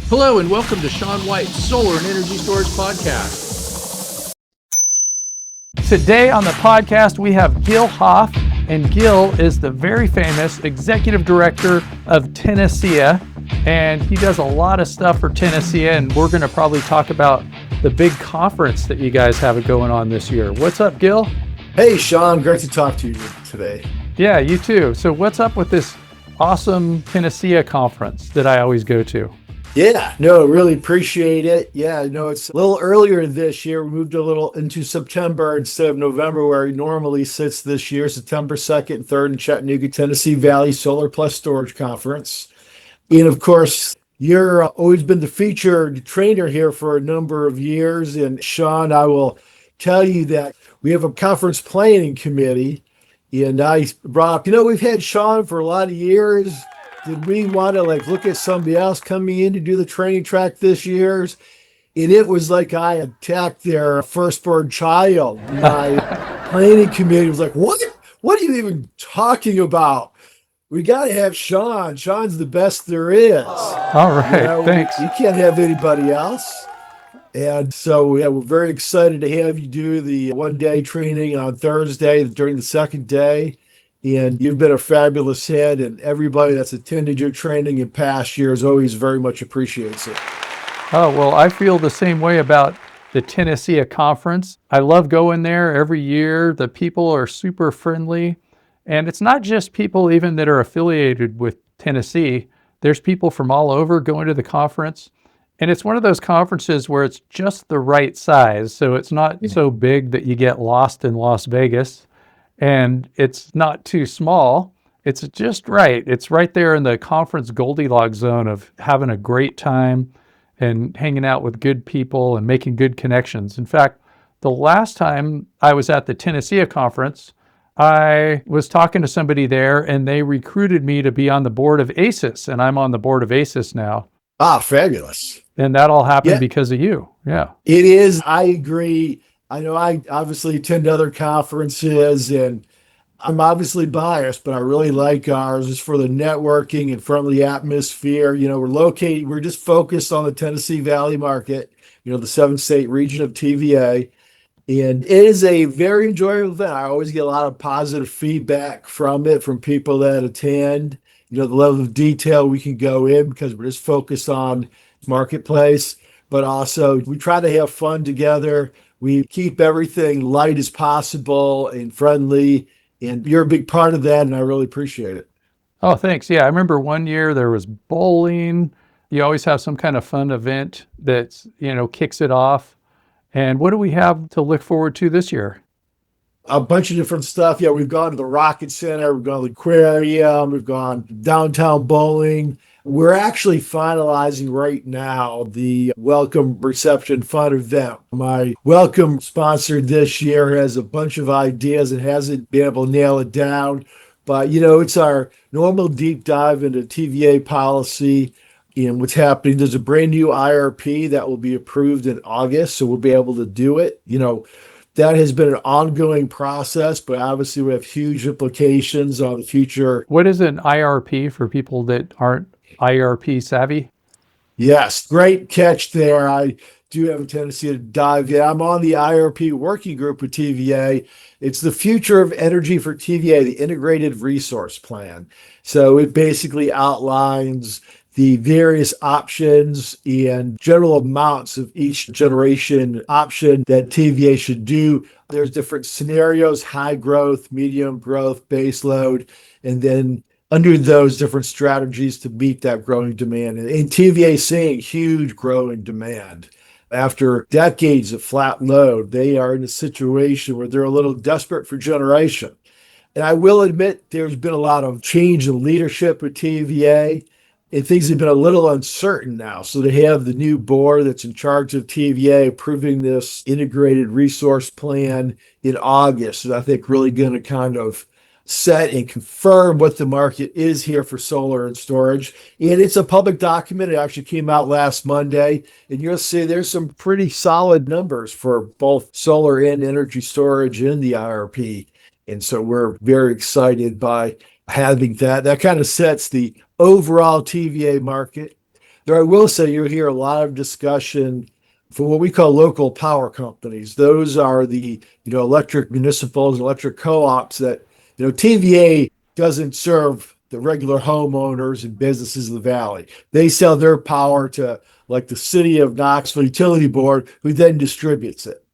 Hello and welcome to Sean White's Solar and Energy Storage Podcast. Today on the podcast, we have Gil Hough, and Gil is the very famous Executive Director of TenneSEIA, and he does a lot of stuff for TenneSEIA, and we're going to probably talk about the big conference that you guys have going on this year. What's up, Gil? Hey, Sean. Great to talk to you today. Yeah, you too. So what's up with this awesome TenneSEIA conference that I always go to? Yeah, no, really appreciate it. Yeah, no, it's a little earlier this year. We moved a little into September instead of November, where it normally sits this year, September 2nd and 3rd in Chattanooga, Tennessee Valley Solar Plus Storage Conference. And of course, you're always been the featured trainer here for a number of years. And Sean, I will tell you that we have a conference planning committee. And I brought up, we've had Sean for a lot of years. Did we want to look at somebody else coming in to do the training track this year? And it was like I attacked their firstborn child. My planning committee was like, what? What are you even talking about? We got to have Sean. Sean's the best there is. All right, thanks. You can't have anybody else. And so we're very excited to have you do the one-day training on Thursday during the second day. And you've been a fabulous head, and everybody that's attended your training in past years always very much appreciates it. Oh, well, I feel the same way about the TenneSEIA conference. I love going there every year. The people are super friendly. And it's not just people even that are affiliated with Tennessee. There's people from all over going to the conference. And it's one of those conferences where it's just the right size. So it's not so big that you get lost in Las Vegas. And it's not too small. It's just right. It's right there in the conference Goldilocks zone of having a great time and hanging out with good people and making good connections. In fact, the last time I was at the TenneSEIA conference, I was talking to somebody there and they recruited me to be on the board of ACES, and I'm on the board of ACES now. Ah, fabulous. And that all happened because of you. Yeah. It is. I agree. I know I obviously attend other conferences and I'm obviously biased, but I really like ours. It's for the networking and friendly atmosphere. We're just focused on the Tennessee Valley market, the 7-state region of TVA. And it is a very enjoyable event. I always get a lot of positive feedback from it, from people that attend, the level of detail we can go in because we're just focused on marketplace, but also we try to have fun together. We keep everything light as possible and friendly, and you're a big part of that, and I really appreciate it. Oh, thanks. Yeah, I remember one year there was bowling. You always have some kind of fun event that, kicks it off. And what do we have to look forward to this year? A bunch of different stuff. Yeah, we've gone to the Rocket Center, we've gone to the aquarium, we've gone downtown bowling. We're actually finalizing right now the welcome reception fun event. My welcome sponsor this year has a bunch of ideas and hasn't been able to nail it down. But, it's our normal deep dive into TVA policy and what's happening. There's a brand new IRP that will be approved in August, so we'll be able to do it. That has been an ongoing process, but obviously we have huge implications on the future. What is an IRP for people that aren't IRP savvy? Yes, great catch there. I do have a tendency to dive in. I'm on the IRP working group with TVA. It's the future of energy for TVA, the Integrated Resource Plan. So it basically outlines the various options and general amounts of each generation option that TVA should do. There's different scenarios: high growth, medium growth, base load, and then under those different strategies to meet that growing demand. And TVA is seeing huge growing demand. After decades of flat load, they are in a situation where they're a little desperate for generation. And I will admit there's been a lot of change in leadership at TVA, and things have been a little uncertain now. So they have the new board that's in charge of TVA approving this integrated resource plan in August. And I think really going to kind of set and confirm what the market is here for solar and storage. And it's a public document. It actually came out last Monday. And you'll see there's some pretty solid numbers for both solar and energy storage in the IRP. And so we're very excited by having that. That kind of sets the overall TVA market. Though I will say you hear a lot of discussion for what we call local power companies. Those are the, electric municipals, electric co-ops that, TVA doesn't serve the regular homeowners and businesses of the valley. They sell their power to like the city of Knoxville Utility Board, who then distributes it.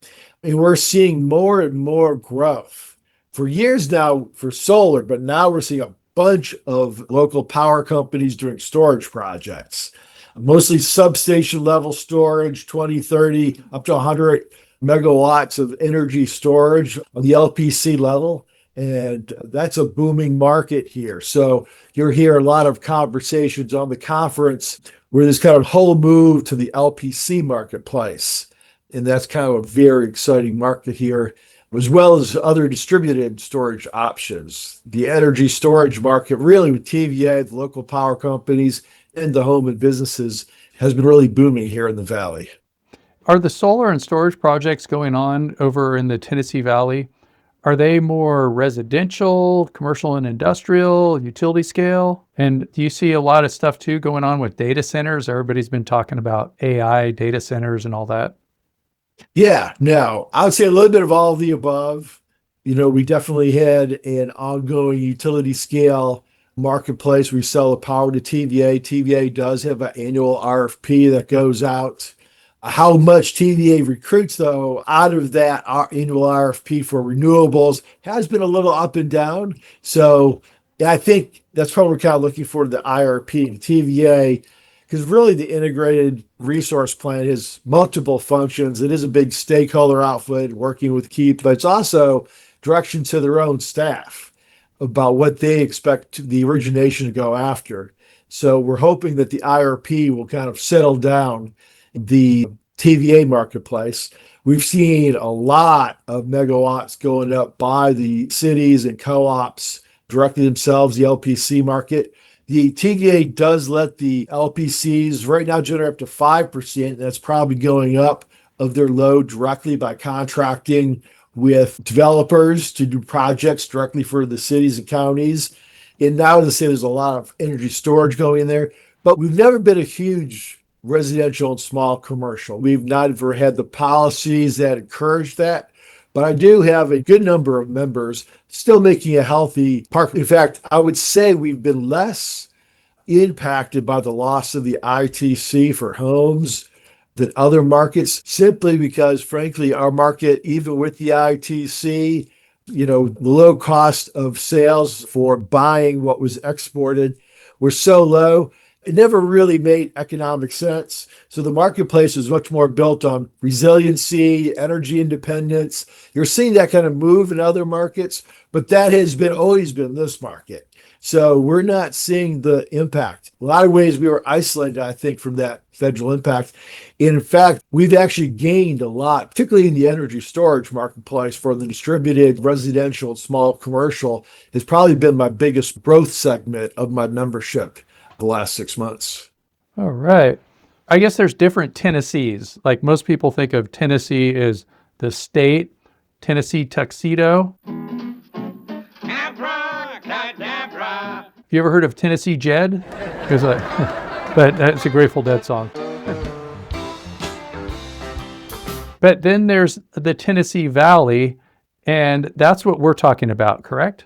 And we're seeing more and more growth for years now for solar, but now we're seeing a bunch of local power companies doing storage projects, mostly substation level storage, 20, 30, up to 100 megawatts of energy storage on the LPC level. And that's a booming market here. So you'll hear a lot of conversations on the conference where there's kind of whole move to the LPC marketplace. And that's kind of a very exciting market here, as well as other distributed storage options. The energy storage market, really with TVA, the local power companies, and the home and businesses, has been really booming here in the Valley. Are the solar and storage projects going on over in the Tennessee Valley, are they more residential, commercial and industrial, utility scale? And do you see a lot of stuff too going on with data centers? Everybody's been talking about AI data centers and all that. Yeah, no, I would say a little bit of all of the above. We definitely had an ongoing utility scale marketplace. We sell the power to TVA. TVA does have an annual RFP that goes out. How much TVA recruits, though, out of that annual RFP for renewables has been a little up and down. So yeah, I think that's probably what we're kind of looking for, the IRP and TVA, because really the integrated resource plan has multiple functions. It is a big stakeholder outfit working with key, but it's also direction to their own staff about what they expect the origination to go after. So we're hoping that the IRP will kind of settle down the TVA marketplace. We've seen a lot of megawatts going up by the cities and co-ops directly themselves, the LPC market. The TVA does let the LPCs right now generate up to 5%. That's probably going up of their load directly by contracting with developers to do projects directly for the cities and counties. And now, as I say, there's a lot of energy storage going in there, but we've never been a huge residential and small commercial. We've not ever had the policies that encourage that, but I do have a good number of members still making a healthy park. In fact, I would say we've been less impacted by the loss of the ITC for homes than other markets, simply because, frankly, our market, even with the ITC, the low cost of sales for buying what was exported were so low, it never really made economic sense. So the marketplace is much more built on resiliency, energy independence. You're seeing that kind of move in other markets, but that has always been this market. So we're not seeing the impact. A lot of ways we were isolated, I think, from that federal impact. In fact, we've actually gained a lot, particularly in the energy storage marketplace for the distributed residential and small commercial. Has probably been my biggest growth segment of my membership the last 6 months. All right. I guess there's different Tennessees. Like most people think of Tennessee as the state, Tennessee tuxedo. Abracadabra. Have you ever heard of Tennessee Jed? But that's a Grateful Dead song. But then there's the Tennessee Valley, and that's what we're talking about, correct?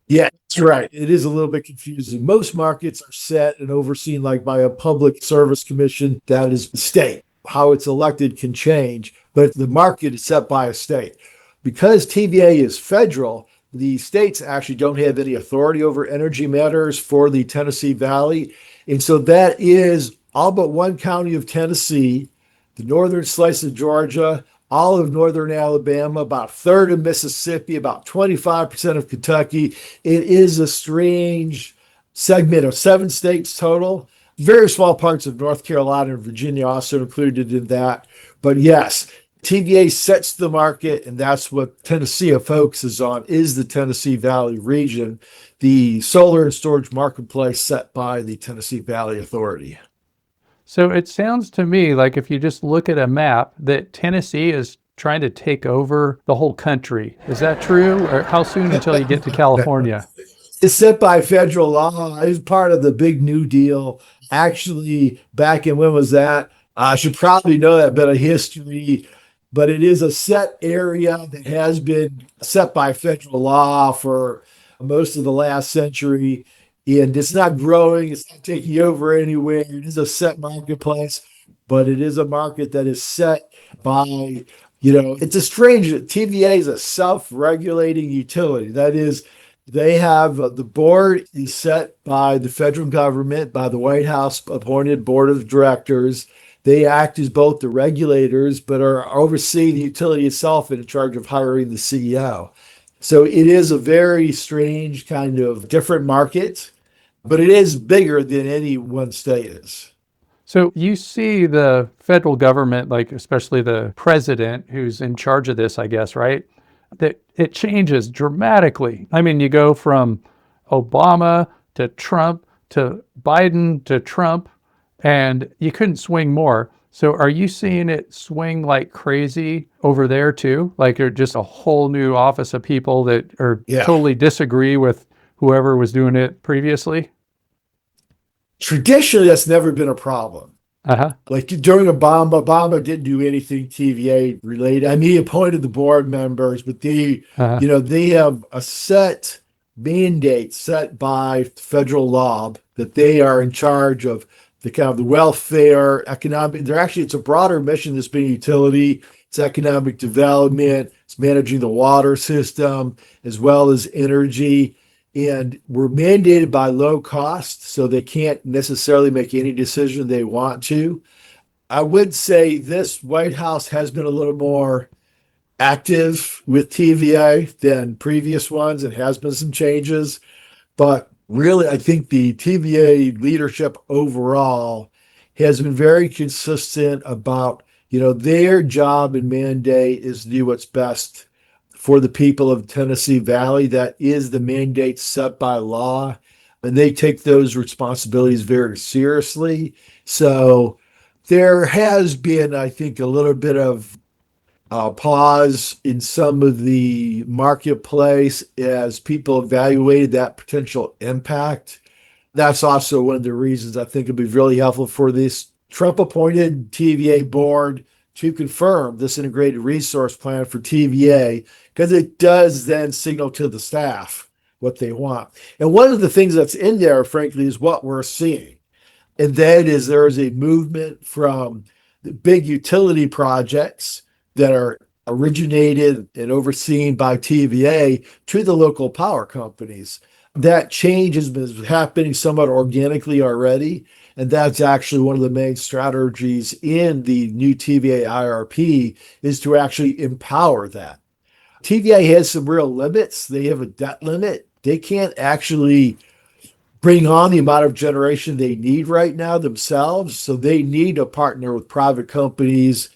Yeah, that's right. It is a little bit confusing. Most markets are set and overseen like by a public service commission that is the state. How it's elected can change, but the market is set by a state. Because TVA is federal, the states actually don't have any authority over energy matters for the Tennessee Valley. And so that is all but one county of Tennessee, the northern slice of Georgia, all of northern Alabama, about a third of Mississippi, about 25% of Kentucky. It is a strange segment of 7 states total. Very small parts of North Carolina and Virginia also included in that. But yes, TVA sets the market, and that's what TenneSEIA focuses on, is the Tennessee Valley region, the solar and storage marketplace set by the Tennessee Valley Authority. So it sounds to me like if you just look at a map that Tennessee is trying to take over the whole country. Is that true? Or how soon until you get to California? It's set by federal law. It was part of the big New Deal. Actually, back in when was that? I should probably know that bit of history, but it is a set area that has been set by federal law for most of the last century. And it's not growing, it's not taking over anywhere. It is a set marketplace, but it is a market that is set by, it's a strange, TVA is a self-regulating utility. That is, they have the board is set by the federal government, by the White House appointed board of directors. They act as both the regulators, but are overseeing the utility itself and in charge of hiring the CEO. So it is a very strange kind of different market, but it is bigger than any one state is. So you see the federal government, like especially the president who's in charge of this, I guess, right? That it changes dramatically. I mean, you go from Obama to Trump to Biden to Trump, and you couldn't swing more. So are you seeing it swing like crazy over there too? Like you're just a whole new office of people that are totally disagree with whoever was doing it previously? Traditionally, that's never been a problem. Like during Obama didn't do anything TVA related. I mean, he appointed the board members, but they have a set mandate set by federal law that they are in charge of the kind of the welfare, economic. It's a broader mission that's being utility. It's economic development. It's managing the water system as well as energy. And we're mandated by low cost, so they can't necessarily make any decision they want to. I would say this White House has been a little more active with TVA than previous ones. It has been some changes, but really, I think the TVA leadership overall has been very consistent about, their job and mandate is to do what's best for the people of Tennessee Valley. That is the mandate set by law, and they take those responsibilities very seriously. So there has been, I think, a little bit of pause in some of the marketplace as people evaluated that potential impact. That's also one of the reasons I think it'd be really helpful for this Trump-appointed TVA board to confirm this integrated resource plan for TVA, because it does then signal to the staff what they want. And one of the things that's in there, frankly, is what we're seeing. And that is there is a movement from the big utility projects that are originated and overseen by TVA to the local power companies. That change has been happening somewhat organically already, and that's actually one of the main strategies in the new TVA IRP is to actually empower that. TVA has some real limits. They have a debt limit. They can't actually bring on the amount of generation they need right now themselves, so they need to partner with private companies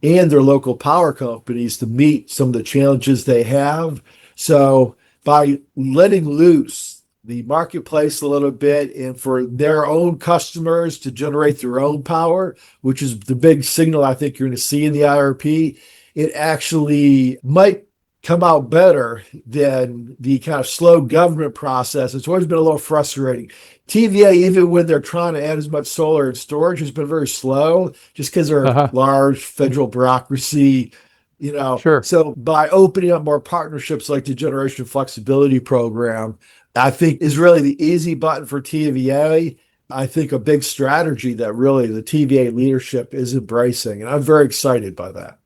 and their local power companies to meet some of the challenges they have. So by letting loose the marketplace a little bit and for their own customers to generate their own power, which is the big signal I think you're going to see in the IRP, it actually might come out better than the kind of slow government process. It's always been a little frustrating. TVA, even when they're trying to add as much solar and storage, has been very slow just because they're large federal bureaucracy, Sure. So by opening up more partnerships like the Generation Flexibility Program, I think is really the easy button for TVA. I think a big strategy that really the TVA leadership is embracing, and I'm very excited by that.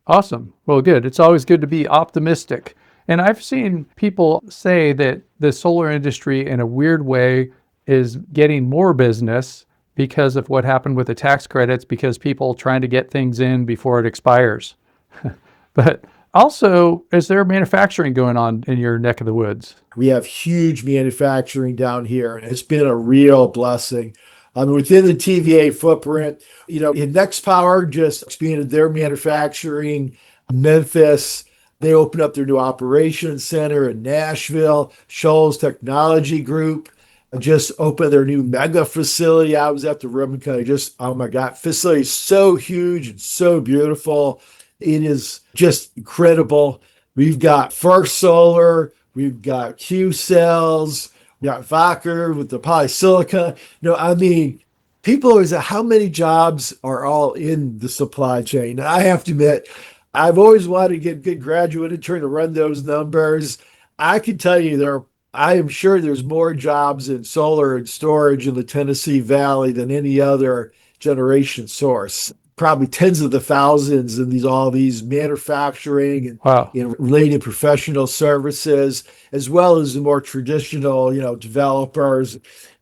Awesome. Well, good. It's always good to be optimistic. And I've seen people say that the solar industry, in a weird way, is getting more business because of what happened with the tax credits, because people trying to get things in before it expires. But also, is there manufacturing going on in your neck of the woods? We have huge manufacturing down here, and it's been a real blessing. Within the TVA footprint, NextPower just expanded their manufacturing. Memphis, they opened up their new operations center in Nashville. Shoals Technology Group just opened their new mega facility. I was at the room and kind of just, oh my God, facility is so huge and so beautiful. It is just incredible. We've got First Solar, we've got Q Cells. You got Wacker with the polysilica. I mean, people always say, how many jobs are all in the supply chain? And I have to admit, I've always wanted to get good graduate intern to run those numbers. I can tell you I am sure there's more jobs in solar and storage in the Tennessee Valley than any other generation source. Probably tens of the thousands in all these manufacturing and Wow. related professional services, as well as the more traditional, developers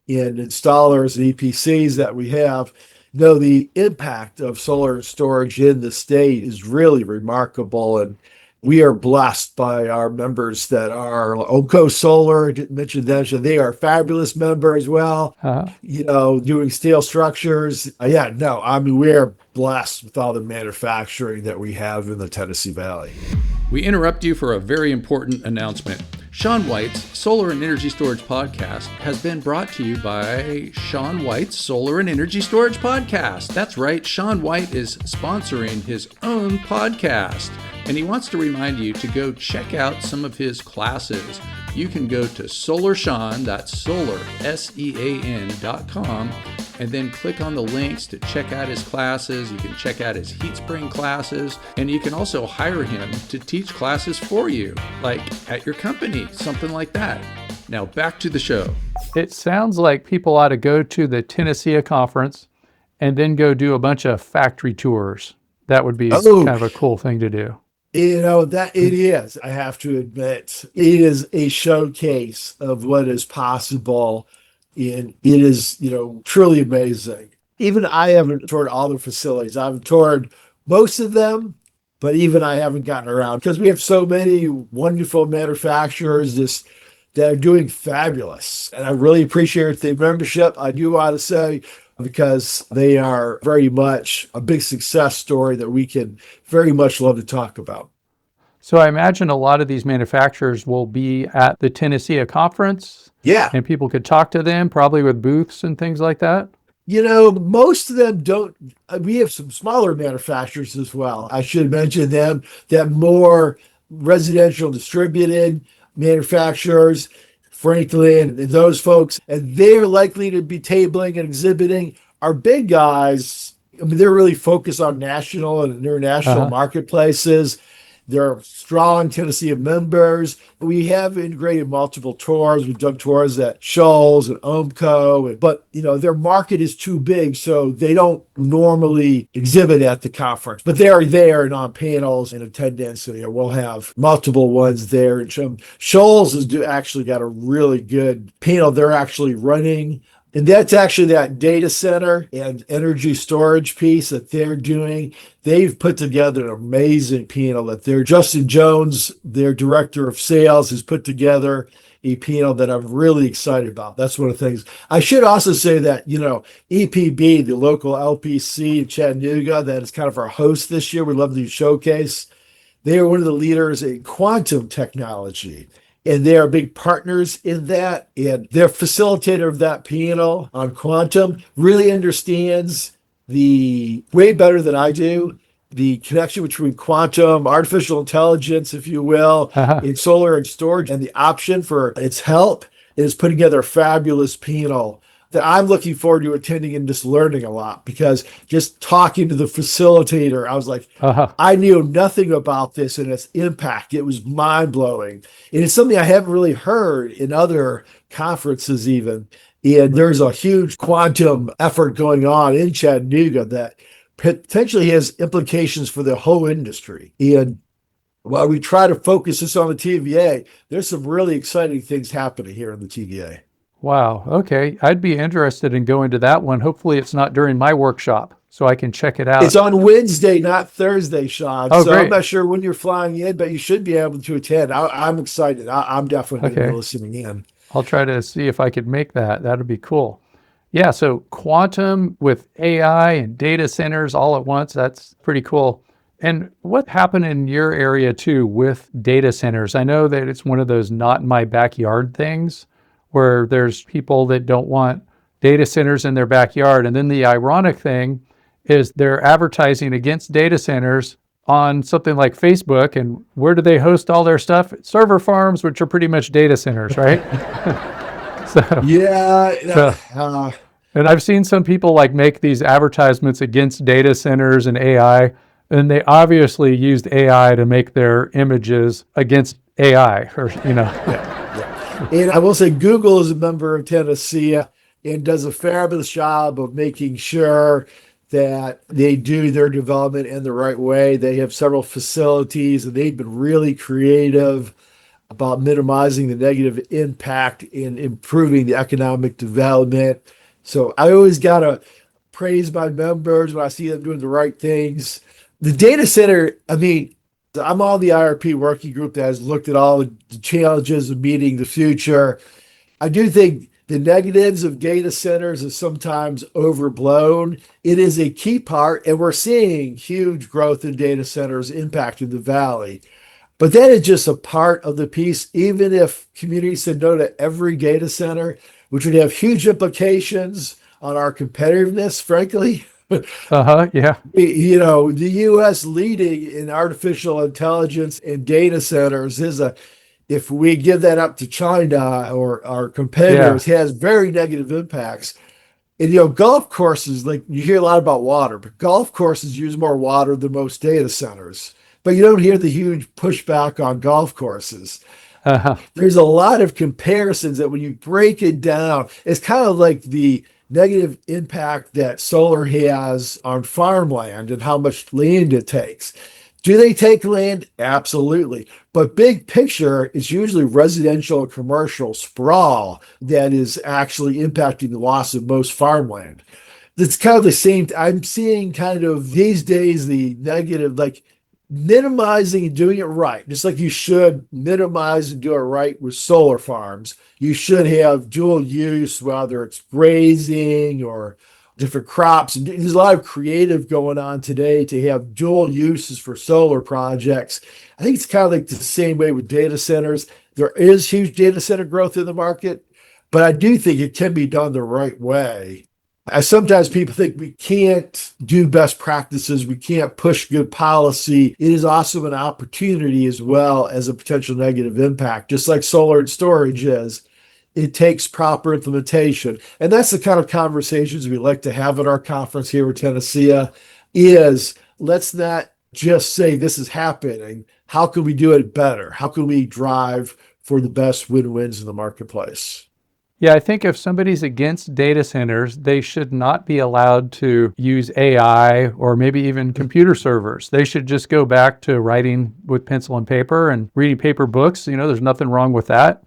and installers and EPCs that we have. The impact of solar and storage in the state is really remarkable, and we are blessed by our members that are Omco Solar. I didn't mention them, so they are a fabulous member as well. Doing steel structures. We are blessed with all the manufacturing that we have in the Tennessee Valley. We interrupt you for a very important announcement. Sean White's Solar and Energy Storage Podcast has been brought to you by Sean White's Solar and Energy Storage Podcast. That's right, Sean White is sponsoring his own podcast, and he wants to remind you to go check out some of his classes. You can go to SolarSEAN, that's Solar, SEAN.com, and then click on the links to check out his classes. You can check out his heat spring classes, and you can also hire him to teach classes for you, like at your company, something like that. Now back to the show. It sounds like people ought to go to the TenneSEIA conference and then go do a bunch of factory tours. That would be kind of a cool thing to do. That it is, I have to admit, it is a showcase of what is possible. And it is, truly amazing. Even I haven't toured all the facilities. I've toured most of them, but even I haven't gotten around because we have so many wonderful manufacturers that are doing fabulous. And I really appreciate the membership. I do want to say, because they are very much a big success story that we can very much love to talk about. So I imagine a lot of these manufacturers will be at the TenneSEIA conference. Yeah. And people could talk to them, probably with booths and things like that. Most of them don't. We have some smaller manufacturers as well. I should mention them, that more residential distributed manufacturers, Franklin, and those folks, and they're likely to be tabling and exhibiting. Our big guys, they're really focused on national and international marketplaces. They're strong TenneSEIA members. We have integrated multiple tours. We've done tours at Shoals and Omco, but their market is too big, so they don't normally exhibit at the conference. But they are there and on panels and attendance. So we'll have multiple ones there. And Shoals has actually got a really good panel they're actually running. And that's actually that data center and energy storage piece that they're doing. They've put together an amazing panel Justin Jones, their director of sales, has put together a panel that I'm really excited about. That's one of the things. I should also say that, EPB, the local LPC in Chattanooga, that is kind of our host this year. We love to showcase. They are one of the leaders in quantum technology. And they are big partners in that. And their facilitator of that panel on quantum really understands way better than I do, the connection between quantum, artificial intelligence, if you will, in solar and storage, and the option for its help. It is putting together a fabulous panel that I'm looking forward to attending and just learning a lot, because just talking to the facilitator, I was like, I knew nothing about this and its impact. It was mind-blowing. And it's something I haven't really heard in other conferences even. And there's a huge quantum effort going on in Chattanooga that potentially has implications for the whole industry. And while we try to focus this on the TVA, there's some really exciting things happening here in the TVA. Wow. Okay. I'd be interested in going to that one. Hopefully it's not during my workshop so I can check it out. It's on Wednesday, not Thursday, Sean. Oh, so great. I'm not sure when you're flying in, but you should be able to attend. I'm excited. I'm definitely going to be listening in. I'll try to see if I could make that. That'd be cool. Yeah. So quantum with AI and data centers all at once, that's pretty cool. And what happened in your area too with data centers? I know that it's one of those not in my backyard things, where there's people that don't want data centers in their backyard. And then the ironic thing is they're advertising against data centers on something like Facebook. And where do they host all their stuff? Server farms, which are pretty much data centers, right? So, Yeah. so and I've seen some people like make these advertisements against data centers and AI, and they obviously used AI to make their images against AI, or Yeah. And I will say Google is a member of TenneSEIA and does a fabulous job of making sure that they do their development in the right way. They have several facilities and they've been really creative about minimizing the negative impact and improving the economic development. So I always got to praise my members when I see them doing the right things. The data center, I mean, I'm on the IRP working group that has looked at all the challenges of meeting the future. I do think the negatives of data centers is sometimes overblown. It is a key part, and we're seeing huge growth in data centers impacting the valley. But that is just a part of the piece. Even if communities said no to every data center, which would have huge implications on our competitiveness, frankly. yeah, The US leading in artificial intelligence and data centers if we give that up to China or our competitors, has very negative impacts. And golf courses, like you hear a lot about water, but golf courses use more water than most data centers. But you don't hear the huge pushback on golf courses. There's a lot of comparisons that when you break it down, it's kind of like the negative impact that solar has on farmland and how much land it takes. Do they take land? Absolutely. But big picture is usually residential and commercial sprawl that is actually impacting the loss of most farmland. It's kind of the same. I'm seeing kind of these days the negative, like minimizing and doing it right, just like you should minimize and do it right with solar farms. You should have dual use, whether it's grazing or different crops. And there's a lot of creative going on today to have dual uses for solar projects. I think it's kind of like the same way with data centers. There is huge data center growth in the market, but I do think it can be done the right way. Sometimes people think we can't do best practices, we can't push good policy. It is also an opportunity as well as a potential negative impact, just like solar and storage is. It takes proper implementation. And that's the kind of conversations we like to have at our conference here at TenneSEIA is let's not just say this is happening. How can we do it better? How can we drive for the best win-wins in the marketplace? Yeah, I think if somebody's against data centers, they should not be allowed to use AI or maybe even computer servers. They should just go back to writing with pencil and paper and reading paper books. There's nothing wrong with that.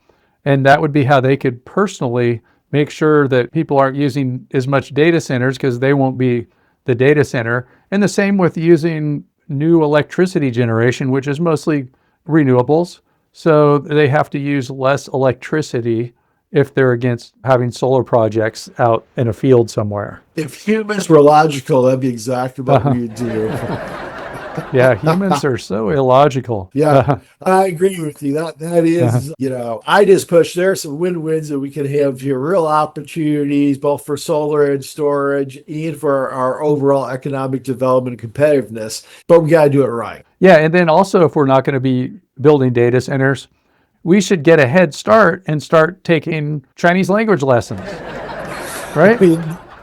And that would be how they could personally make sure that people aren't using as much data centers because they won't be the data center. And the same with using new electricity generation, which is mostly renewables. So they have to use less electricity if they're against having solar projects out in a field somewhere. If humans were logical, that'd be exactly what we'd do. Yeah, humans are so illogical. Yeah, I agree with you. That is, I just push. There are some win-wins that we can have here, real opportunities, both for solar and storage and for our overall economic development and competitiveness. But we got to do it right. Yeah, and then also if we're not going to be building data centers, we should get a head start and start taking Chinese language lessons, right?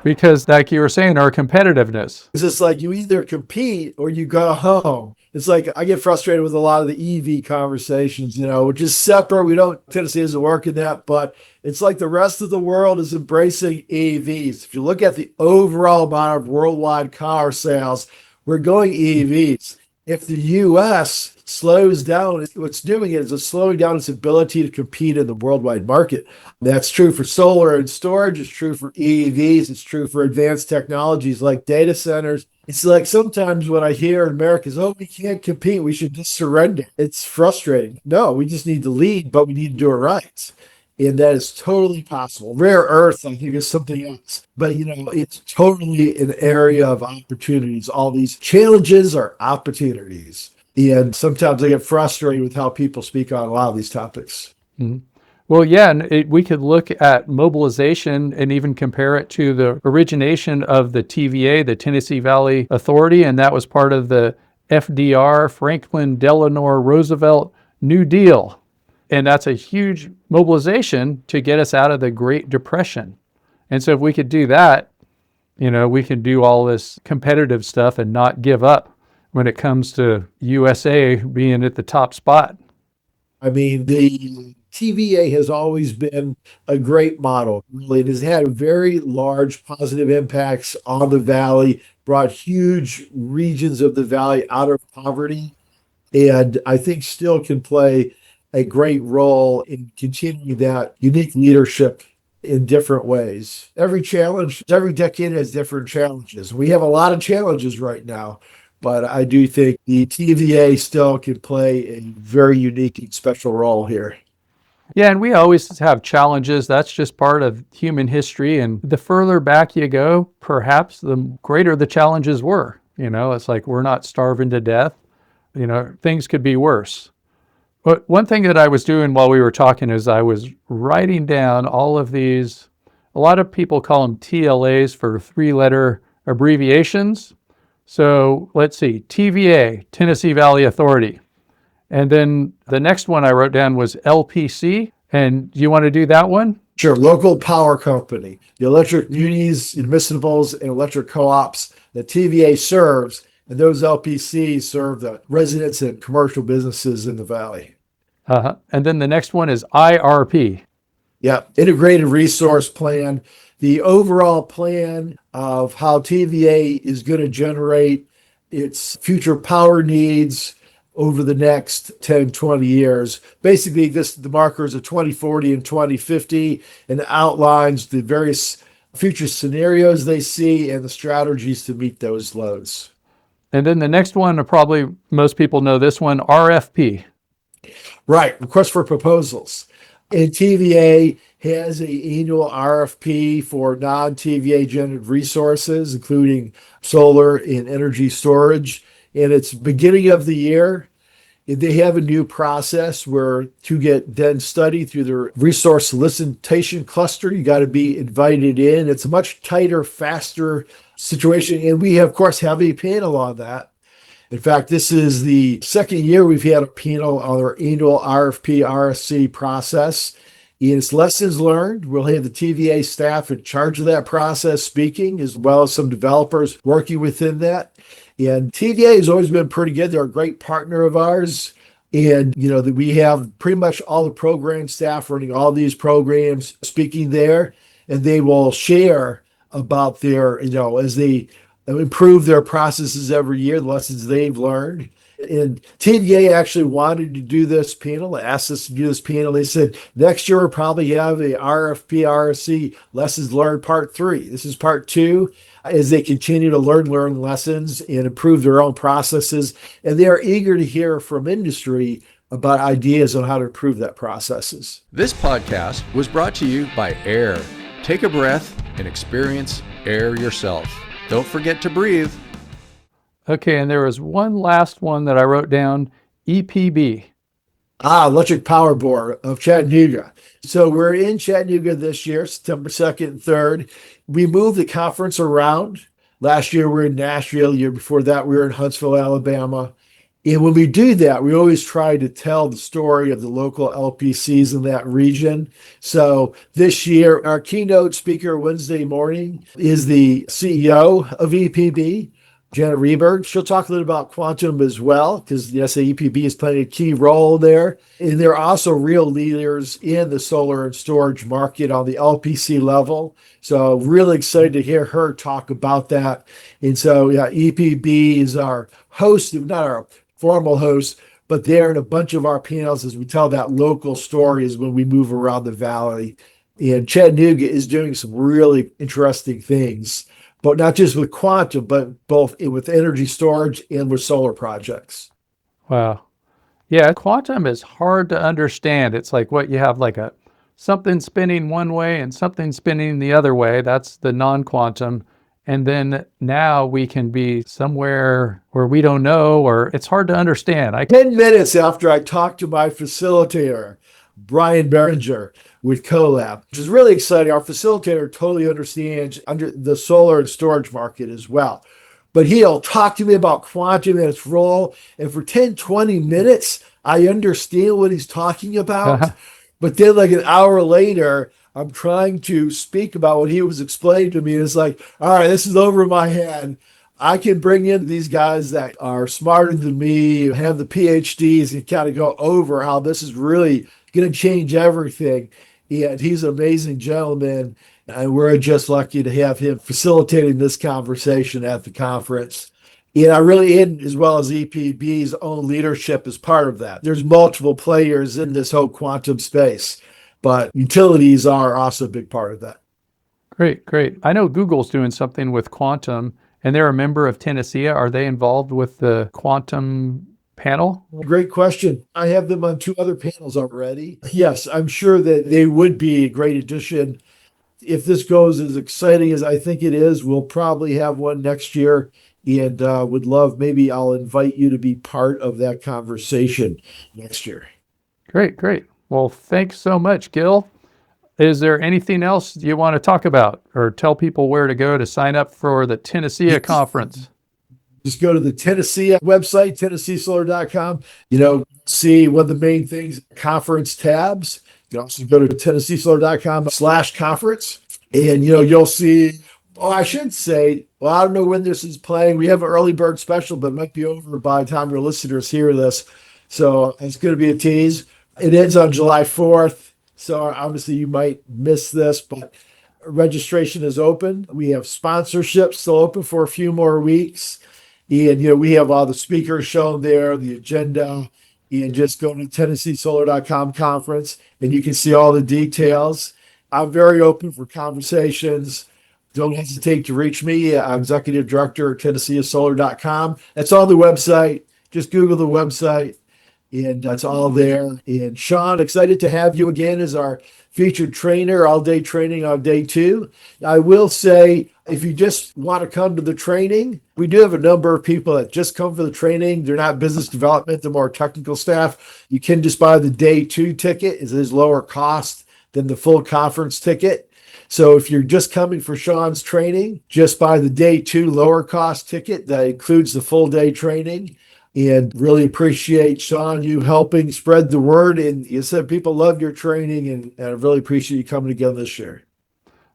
Because like you were saying, our competitiveness. It's just like you either compete or you go home. It's like I get frustrated with a lot of the EV conversations, which is separate. Tennessee doesn't work in that, but it's like the rest of the world is embracing EVs. If you look at the overall amount of worldwide car sales, we're going EVs. If the U.S. slows down, what's doing it is it's slowing down its ability to compete in the worldwide market. That's true for solar and storage. It's true for EVs. It's true for advanced technologies like data centers. It's like sometimes when I hear Americans, we can't compete, we should just surrender. It's frustrating. No, we just need to lead, but we need to do it right. And that is totally possible. Rare earth, I think, is something else. But, it's totally an area of opportunities. All these challenges are opportunities. And sometimes I get frustrated with how people speak on a lot of these topics. Mm-hmm. Well, yeah, and we could look at mobilization and even compare it to the origination of the TVA, the Tennessee Valley Authority, and that was part of the FDR, Franklin Delano Roosevelt New Deal. And that's a huge mobilization to get us out of the Great Depression. And so if we could do that, we can do all this competitive stuff and not give up when it comes to USA being at the top spot. I mean, the TVA has always been a great model. Really, it has had very large positive impacts on the valley, brought huge regions of the valley out of poverty, and I think still can play a great role in continuing that unique leadership in different ways. Every decade has different challenges. We have a lot of challenges right now, but I do think the TVA still can play a very unique and special role here. Yeah, and we always have challenges. That's just part of human history. And the further back you go, perhaps the greater the challenges were. It's like we're not starving to death. Things could be worse. But one thing that I was doing while we were talking is I was writing down all of these. A lot of people call them TLAs for 3-letter abbreviations. So let's see, TVA, Tennessee Valley Authority. And then the next one I wrote down was LPC. And do you want to do that one? Sure. Local power company, the electric munis, municipals, and electric co-ops that TVA serves. And those LPCs serve the residents and commercial businesses in the valley. And then the next one is IRP. Yeah, Integrated Resource Plan. The overall plan of how TVA is going to generate its future power needs over the next 10, 20 years. Basically, the markers of 2040 and 2050 and outlines the various future scenarios they see and the strategies to meet those loads. And then the next one, probably most people know this one, RFP. Right, request for proposals. And TVA has an annual RFP for non-TVA generated resources, including solar and energy storage. And it's beginning of the year. They have a new process where to get then studied through the resource solicitation cluster, you got to be invited in. It's a much tighter, faster situation. And we, of course, have a panel on that. In fact, this is the second year we've had a panel on our annual RFP RSC process. And it's lessons learned. We'll have the TVA staff in charge of that process speaking, as well as some developers working within that. And TVA has always been pretty good. They're a great partner of ours. And, we have pretty much all the program staff running all these programs speaking there. And they will share about their, as they improve their processes every year, the lessons they've learned. And TVA actually wanted to do this panel, asked us to do this panel. They said, next year we'll probably have a RFP, RSC Lessons Learned Part 3. This is Part 2, as they continue to learn lessons and improve their own processes. And they are eager to hear from industry about ideas on how to improve that processes. This podcast was brought to you by AIR. Take a breath and experience AIR yourself. Don't forget to breathe. Okay, and there was one last one that I wrote down, EPB. Electric Power Board of Chattanooga. So we're in Chattanooga this year, September 2nd and 3rd. We moved the conference around. Last year we were in Nashville. The year before that we were in Huntsville, Alabama. And when we do that, we always try to tell the story of the local LPCs in that region. So this year, our keynote speaker Wednesday morning is the CEO of EPB, Janet Rehberg. She'll talk a little about quantum as well, because the EPB is playing a key role there. And they're also real leaders in the solar and storage market on the LPC level. So really excited to hear her talk about that. And so EPB is our host, not our formal host, but they're in a bunch of our panels as we tell that local stories when we move around the valley. And Chattanooga is doing some really interesting things, but not just with quantum, but both with energy storage and with solar projects. Wow. Yeah, quantum is hard to understand. It's like what you have like something spinning one way and something spinning the other way. That's the non-quantum. And then now we can be somewhere where we don't know, or it's hard to understand. 10 minutes after I talked to my facilitator, Brian Berenger with CoLab, which is really exciting. Our facilitator totally understands under the solar and storage market as well. but he'll talk to me about quantum and its role. And for 10, 20 minutes, I understand what he's talking about. Uh-huh. But then, like an hour later, I'm trying to speak about what he was explaining to me. And it's like, all right, this is over my head. I can bring in these guys that are smarter than me, have the PhDs, and kind of go over how this is really going to change everything. And he's an amazing gentleman. And we're just lucky to have him facilitating this conversation at the conference. And I really, as well as EPB's own leadership, is part of that. There's multiple players in this whole quantum space, but utilities are also a big part of that. Great, great. I know Google's doing something with quantum, and they're a member of TenneSEIA. Are they involved with the quantum panel? Great question. I have them on 2 other panels already. Yes, I'm sure that they would be a great addition. If this goes as exciting as I think it is, we'll probably have one next year, and would love, maybe I'll invite you to be part of that conversation next year. Great, great. Well, thanks so much, Gil. Is there anything else you want to talk about or tell people where to go to sign up for the TenneSEIA conference? Just go to the TenneSEIA website, TennesseeSolar.com. See one of the main things, conference tabs. You can also go to TennesseeSolar.com/conference, and you'll see. Oh, I should say, well, I don't know when this is playing. We have an early bird special, but it might be over by the time your listeners hear this. So it's going to be a tease. It ends on July 4th. So obviously you might miss this, but registration is open. We have sponsorships still open for a few more weeks. And, we have all the speakers shown there, the agenda, and just go to TennesseeSolar.com conference, and you can see all the details. I'm very open for conversations. Don't hesitate to reach me. I'm Executive Director at TennesseeSolar.com. That's on the website. Just Google the website, and that's all there. And Sean, excited to have you again as our featured trainer, all-day training on day 2. I will say, if you just want to come to the training, we do have a number of people that just come for the training. They're not business development, they're more technical staff. You can just buy the day 2 ticket. It is lower cost than the full conference ticket. So if you're just coming for Sean's training, just buy the day 2 lower cost ticket that includes the full day training. And really appreciate, Sean, you helping spread the word. And you said people love your training, and I really appreciate you coming again this year.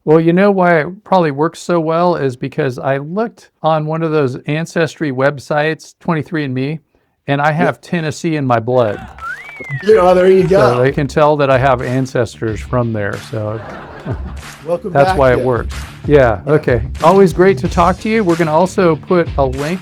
Well, you know why it probably works so well is because I looked on one of those ancestry websites, 23andMe, and I have Tennessee in my blood. There you go. So they can tell that I have ancestors from there. So Welcome that's back why it then. works. Yeah, okay. Always great to talk to you. We're going to also put a link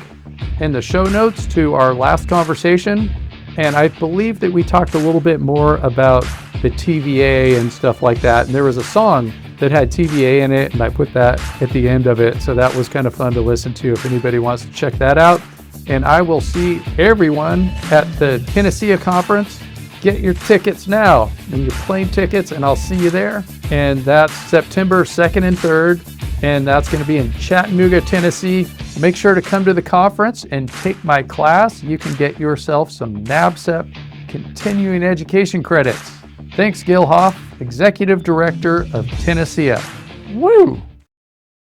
in the show notes to our last conversation. And I believe that we talked a little bit more about the TVA and stuff like that. And there was a song that had TVA in it, and I put that at the end of it. So that was kind of fun to listen to if anybody wants to check that out. And I will see everyone at the TenneSEIA conference. Get your tickets now, and your plane tickets, and I'll see you there. And that's September 2nd and 3rd, and that's going to be in Chattanooga, Tennessee. Make sure to come to the conference and take my class. You can get yourself some NABCEP continuing education credits. Thanks, Gil Hough, Executive Director of TenneSEIA. Woo!